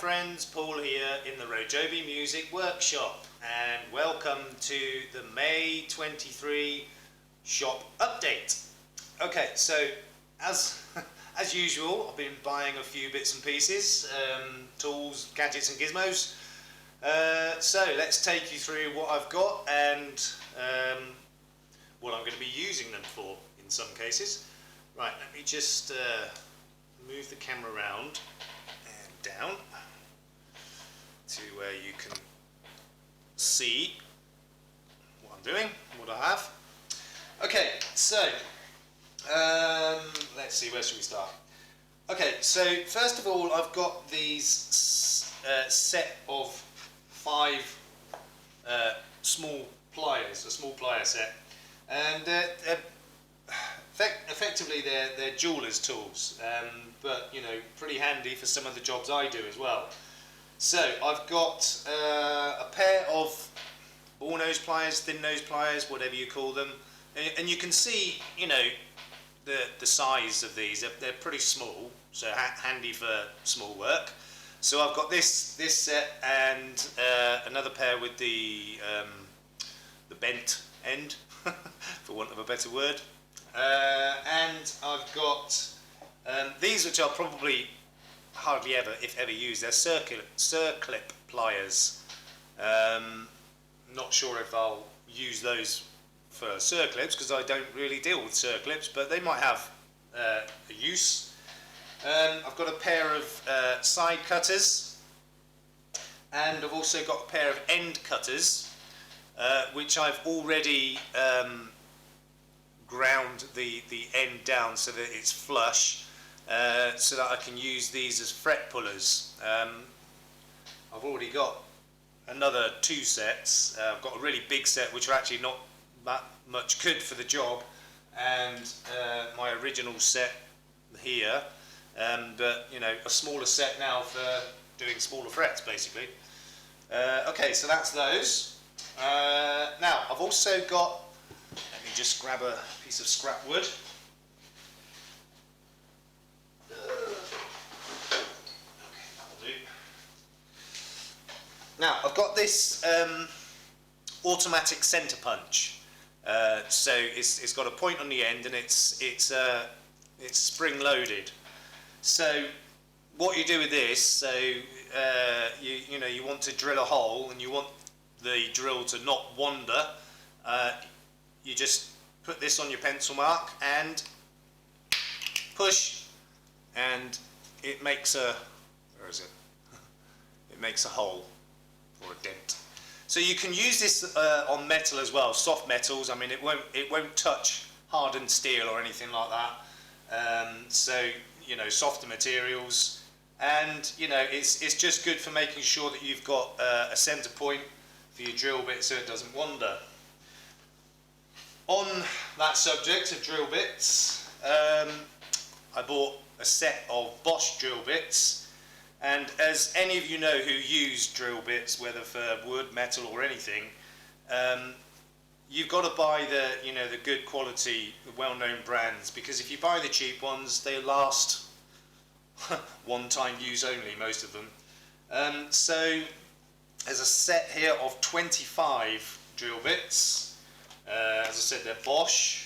friends, Paul here in the RoJoBe Music Workshop, and welcome to the May 23 shop update. Okay, so as usual, I've been buying a few bits and pieces, tools, gadgets and gizmos. So let's take you through what I've got and what I'm going to be using them for in some cases. Right, let me just move the camera around and down to where you can see what I'm doing, what I have. Okay, so let's see, where should we start? Okay, so first of all, I've got these set of 5 small pliers, a small plier set, and effectively they're jeweler's tools, but you know, pretty handy for some of the jobs I do as well. So I've got a pair of ball nose pliers, thin nose pliers, whatever you call them, and you can see, you know, the size of these. They're pretty small, so handy for small work. So I've got this set and another pair with the bent end, for want of a better word. And I've got these, which I'll probably hardly ever, if ever, use. They're circlip pliers. Not sure if I'll use those for circlips because I don't really deal with circlips, but they might have a use. I've got a pair of side cutters, and I've also got a pair of end cutters, which I've already ground the end down so that it's flush, so that I can use these as fret pullers. I've already got another 2 sets. I've got a really big set which are actually not that much good for the job, and my original set here, but you know, a smaller set now for doing smaller frets basically. Okay, so that's those. Now I've also got, let me just grab a piece of scrap wood. Okay, that'll do. Now I've got this automatic centre punch. So it's got a point on the end, and it's spring loaded. So what you do with this, so you know, you want to drill a hole and you want the drill to not wander. You just put this on your pencil mark and push, and it makes a, where is it? It makes a hole or a dent. So you can use this on metal as well, soft metals. I mean, it won't touch hardened steel or anything like that. So you know, softer materials, and you know, it's just good for making sure that you've got a centre point for your drill bit so it doesn't wander. On that subject of drill bits, I bought a set of Bosch drill bits, and as any of you know who use drill bits, whether for wood, metal or anything, you've got to buy the, you know, the good quality, the well-known brands, because if you buy the cheap ones, they last one-time use only, most of them. So there's a set here of 25 drill bits. As I said, they're Bosch,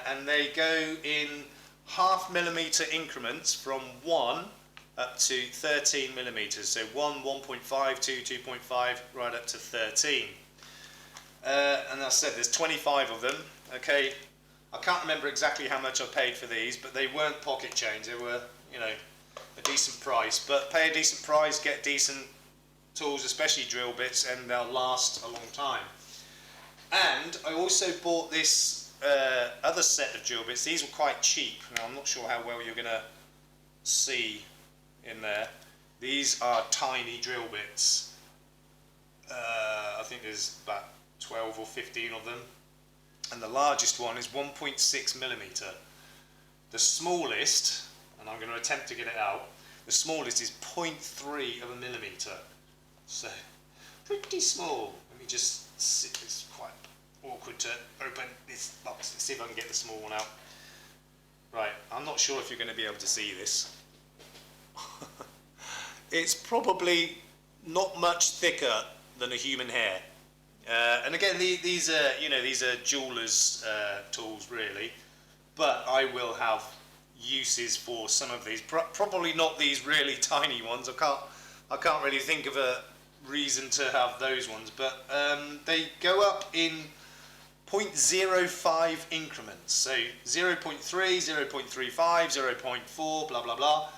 and they go in 0.5 millimeter increments from 1 up to 13 millimeters. So 1, 1.5, 2, 2.5, right up to 13. And as I said, there's 25 of them. Okay, I can't remember exactly how much I paid for these, but they weren't pocket change. They were, you know, a decent price. But pay a decent price, get decent tools, especially drill bits, and they'll last a long time. And I also bought this other set of drill bits. These were quite cheap. Now I'm not sure how well you're going to see in there. These are tiny drill bits. I think there's about 12 or 15 of them, and the largest one is 1.6 millimeter. The smallest, and I'm going to attempt to get it out, the smallest is 0.3 of a millimeter. So pretty small. Let me just see. It's quite awkward to open this box. Let's see if I can get the small one out. Right, I'm not sure if you're going to be able to see this. it's probably not much thicker than a human hair. And again, these are, you know, these are jewelers' tools really, but I will have uses for some of these. Probably not these really tiny ones. I can't really think of a reason to have those ones, but they go up in 0.05 increments. So 0.3, 0.35, 0.4, blah blah blah,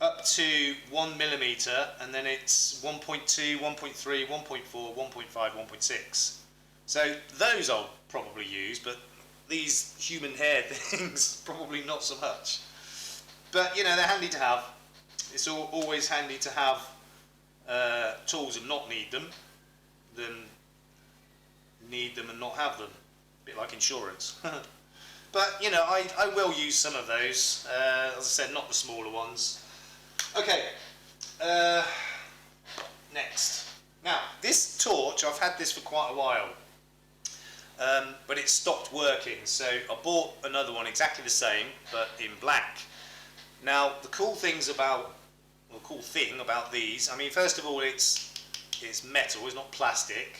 up to 1 millimeter, and then it's 1.2, 1.3, 1.4, 1.5, 1.6. So those I'll probably use, but these human hair things probably not so much. But you know, they're handy to have. It's always handy to have tools and not need them than need them and not have them. A bit like insurance. But you know, I will use some of those. As I said, not the smaller ones. Okay, next. Now, this torch, I've had this for quite a while, but it stopped working, so I bought another one exactly the same, but in black. Now, the cool thing about these, I mean, first of all, it's metal, it's not plastic.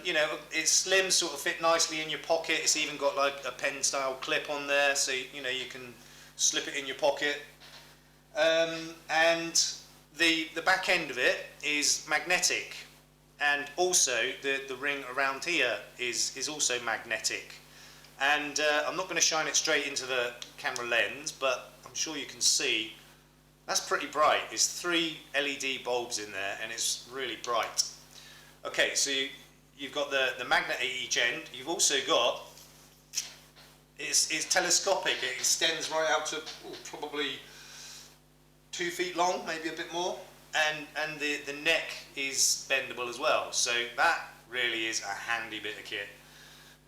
You know, it's slim, sort of fit nicely in your pocket. It's even got like a pen style clip on there, so you know, you can slip it in your pocket. And the back end of it is magnetic, and also the ring around here is also magnetic. And I'm not going to shine it straight into the camera lens, but I'm sure you can see that's pretty bright. There's 3 LED bulbs in there, and it's really bright. Okay, so you've got the magnet at each end. You've also got, it's telescopic. It extends right out to probably 2 feet long, maybe a bit more, and the neck is bendable as well. So that really is a handy bit of kit.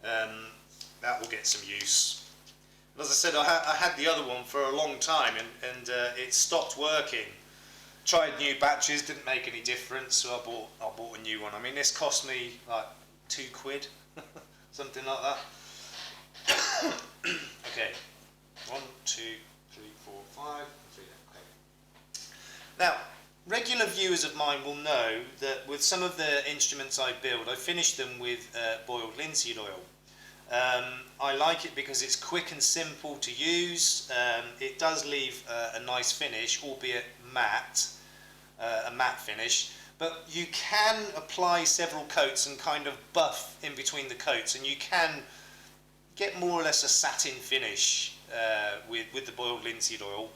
That will get some use. And as I said, I had the other one for a long time, and it stopped working. Tried new batches, didn't make any difference, so I bought a new one. I mean, this cost me like £2, something like that. Okay, 1, 2, 3, 4, 5. Now, regular viewers of mine will know that with some of the instruments I build, I finish them with boiled linseed oil. I like it because it's quick and simple to use. It does leave a nice finish, albeit matte, a matte finish. But you can apply several coats and kind of buff in between the coats, and you can get more or less a satin finish with the boiled linseed oil.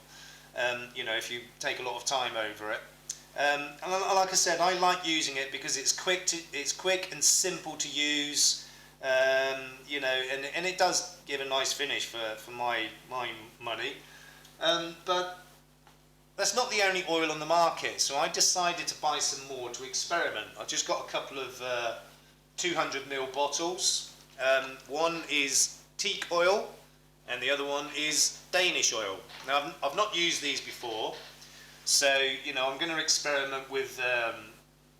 You know, if you take a lot of time over it. And like I said, I like using it because it's quick and simple to use. You know, and it does give a nice finish for my money. But that's not the only oil on the market, so I decided to buy some more to experiment. I just got a couple of 200ml bottles. One is teak oil, and the other one is Danish oil. Now, I've not used these before, so you know, I'm going to experiment with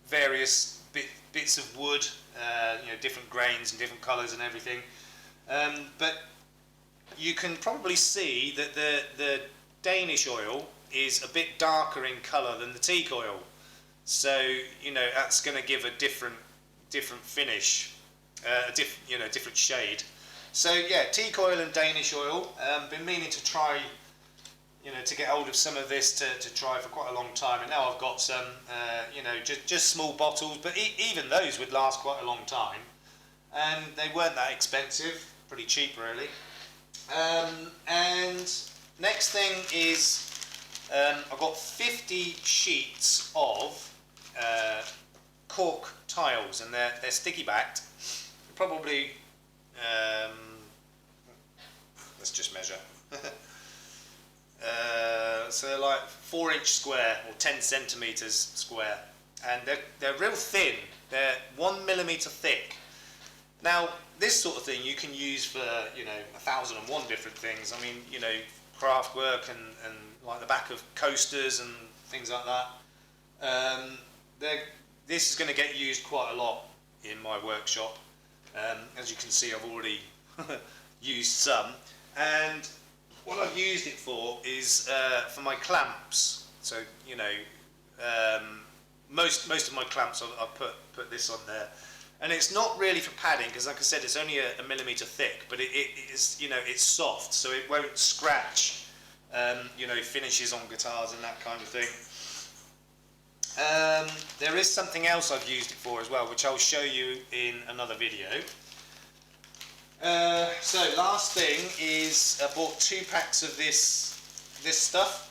various bits of wood, you know, different grains and different colours and everything. But you can probably see that the Danish oil is a bit darker in colour than the teak oil, so you know, that's going to give a different finish, you know, different shade. So yeah, teak oil and Danish oil. Been meaning to try, you know, to get hold of some of this to try for quite a long time, and now I've got some, you know, just small bottles, but even those would last quite a long time, and they weren't that expensive, pretty cheap really. And next thing is, I've got 50 sheets of cork tiles, and they're sticky backed. Probably, let's just measure. So they're like 4-inch square or 10 centimeters square, and they're real thin. They're 1 millimeter thick. Now, this sort of thing you can use for, you know, 1,001 different things. I mean, you know, craft work and like the back of coasters and things like that. This is going to get used quite a lot in my workshop. As you can see, I've already used some, and what I've used it for is for my clamps. So, you know, most of my clamps I've put this on there, and it's not really for padding because, like I said, it's only a millimetre thick, but it is, you know, it's soft, so it won't scratch, you know, finishes on guitars and that kind of thing. There is something else I've used it for as well, which I'll show you in another video. So last thing is I bought 2 packs of this stuff,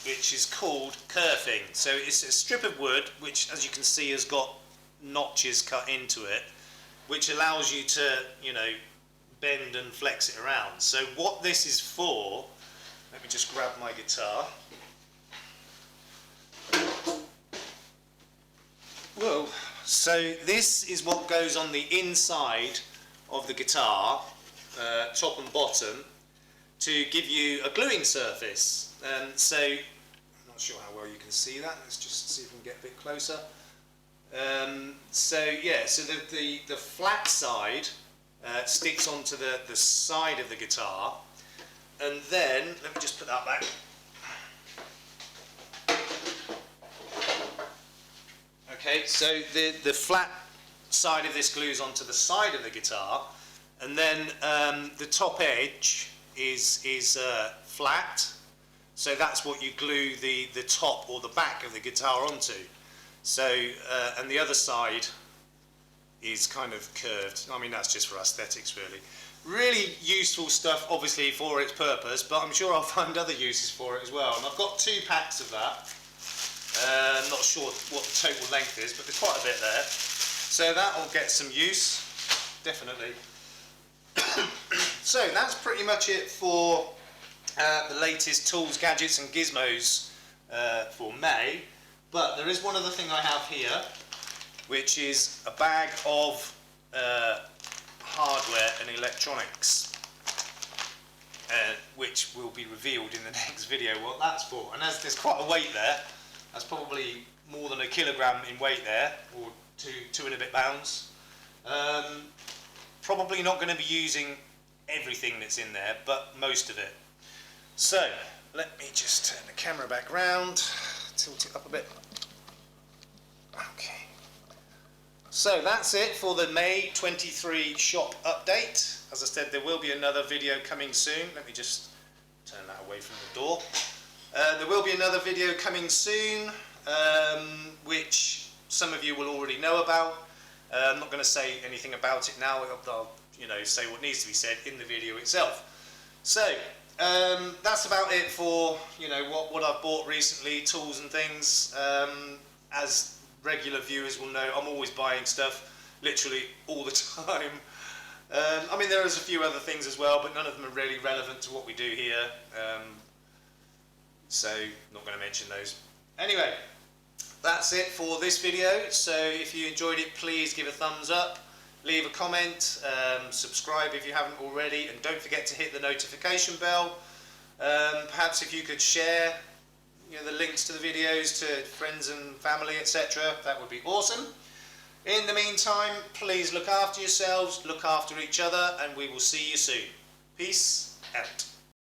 which is called kerfing. So it's a strip of wood which, as you can see, has got notches cut into it, which allows you to, you know, bend and flex it around. So what this is for, let me just grab my guitar. Whoa. So this is what goes on the inside of the guitar, top and bottom, to give you a gluing surface. So I'm not sure how well you can see that. Let's just see if we can get a bit closer. So yeah, so the flat side sticks onto the side of the guitar, and then let me just put that back. Okay, so the flat side of this glues onto the side of the guitar, and then the top edge is flat, so that's what you glue the top or the back of the guitar onto. So and the other side is kind of curved. I mean, that's just for aesthetics, really. Really useful stuff, obviously, for its purpose, but I'm sure I'll find other uses for it as well. And I've got 2 packs of that. I'm not sure what the total length is, but there's quite a bit there. So that'll get some use, definitely. So that's pretty much it for the latest tools, gadgets and gizmos for May. But there is one other thing I have here, which is a bag of hardware and electronics, which will be revealed in the next video what that's for. And as there's quite a weight there, that's probably more than 1 kilogram in weight there, or two and a bit pounds. Probably not going to be using everything that's in there, but most of it. So let me just turn the camera back round, tilt it up a bit. Okay. So that's it for the May 23 shop update. As I said, there will be another video coming soon. Let me just turn that away from the door. There will be another video coming soon, which some of you will already know about. I'm not going to say anything about it now. I'll, you know, say what needs to be said in the video itself. So that's about it for, you know, what I've bought recently, tools and things. As regular viewers will know, I'm always buying stuff, literally all the time. I mean, there is a few other things as well, but none of them are really relevant to what we do here. So not going to mention those. Anyway, that's it for this video. So if you enjoyed it, please give a thumbs up, leave a comment, subscribe if you haven't already, and don't forget to hit the notification bell. Perhaps if you could share, you know, the links to the videos to friends and family, etc., that would be awesome. In the meantime, please look after yourselves, look after each other, and we will see you soon. Peace out.